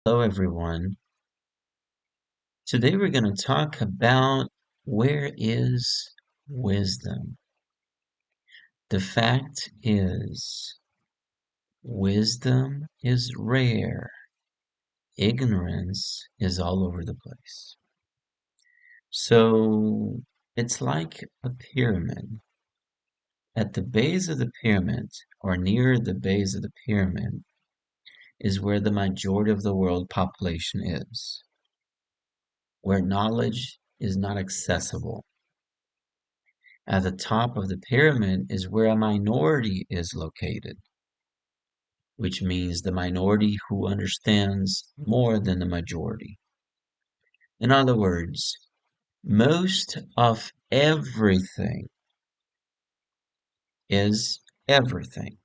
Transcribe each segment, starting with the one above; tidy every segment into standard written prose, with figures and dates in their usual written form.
Hello, everyone. Today we're going to talk about where is wisdom. The fact is, wisdom is rare, ignorance is all over the place. So it's like a pyramid. At the base of the pyramid, or near the base of the pyramid, is where the majority of the world population is, where knowledge is not accessible. At the top of the pyramid is where a minority is located, which means the minority who understands more than the majority. In other words, most of everything is everything.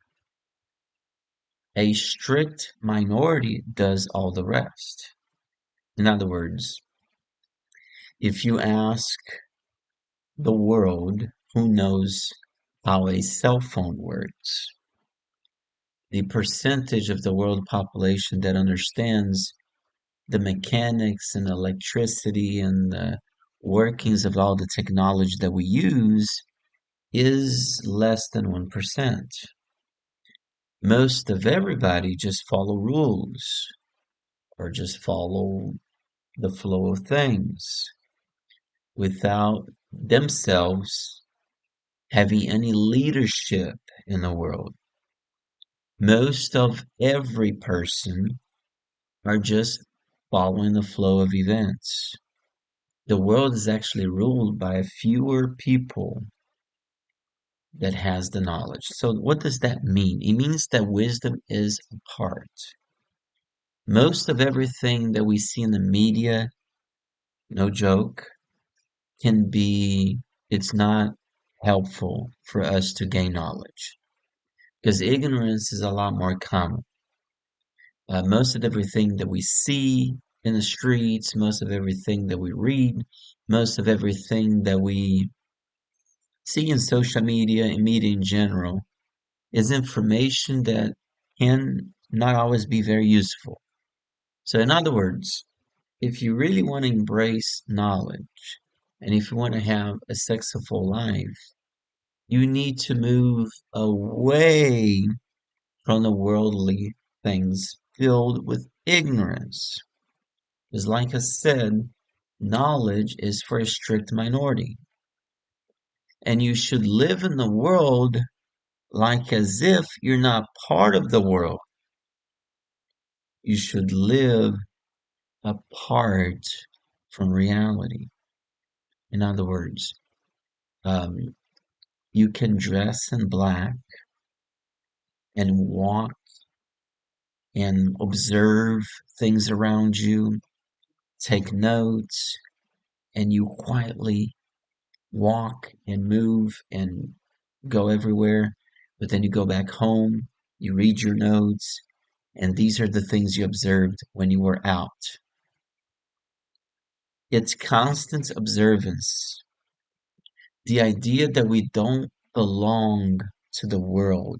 A strict minority does all the rest. In other words, if you ask the world who knows how a cell phone works, the percentage of the world population that understands the mechanics and electricity and the workings of all the technology that we use is less than 1%. Most of everybody just follow rules or just follow the flow of things without themselves having any leadership in the world. Most of every person are just following the flow of events. The world is actually ruled by fewer people that has the knowledge. So what does that mean? It means that wisdom is a part. Most of everything that we see in the media, no joke, can be, it's not helpful for us to gain knowledge because ignorance is a lot more common. Most of everything that we see in the streets, most of everything that we read, most of everything that we see in social media and media in general is information that can not always be very useful. So, in other words, if you really want to embrace knowledge and if you want to have a successful life, you need to move away from the worldly things filled with ignorance. Because, like I said, knowledge is for a strict minority. And you should live in the world like as if you're not part of the world. You should live apart from reality. In other words, um, you can dress in black and walk and observe things around you, take notes, and you quietly walk and move and go everywhere. But then you go back home, you read your notes, and these are the things you observed when you were out. It's constant observance. The idea that we don't belong to the world,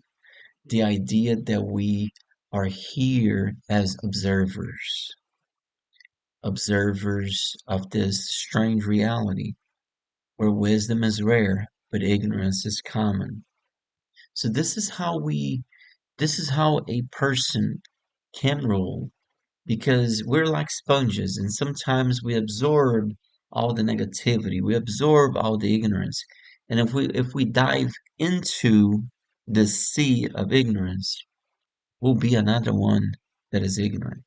the idea that we are here as observers, observers of this strange reality where wisdom is rare, but ignorance is common. So this is how a person can rule because we're like sponges and sometimes we absorb all the negativity, we absorb all the ignorance. And if we dive into the sea of ignorance, we'll be another one that is ignorant.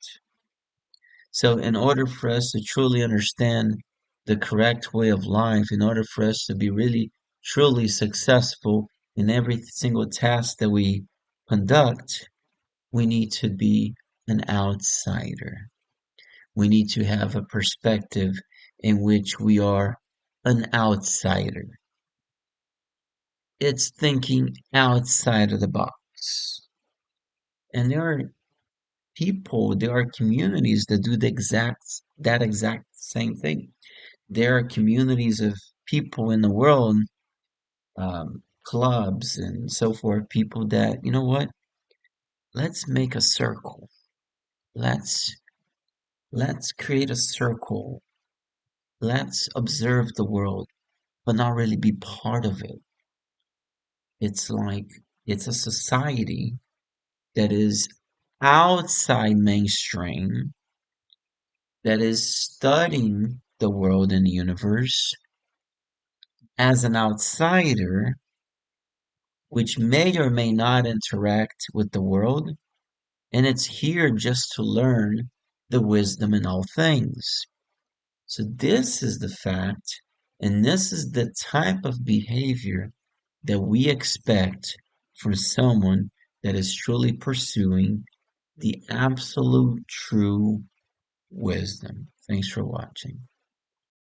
So in order for us to truly understand the correct way of life, in order for us to be really truly successful in every single task that we conduct, we need to be an outsider. We need to have a perspective in which we are an outsider. It's thinking outside of the box. And there are people, there are communities that do that exact same thing. There are communities of people in the world, clubs and so forth, people that, you know what? Let's make a circle. Let's let's create a circle. Let's observe the world, but not really be part of it. It's like it's a society that is outside mainstream, that is studying the world and the universe as an outsider, which may or may not interact with the world, and it's here just to learn the wisdom in all things. So, this is the fact, and this is the type of behavior that we expect from someone that is truly pursuing the absolute true wisdom. Thanks for watching.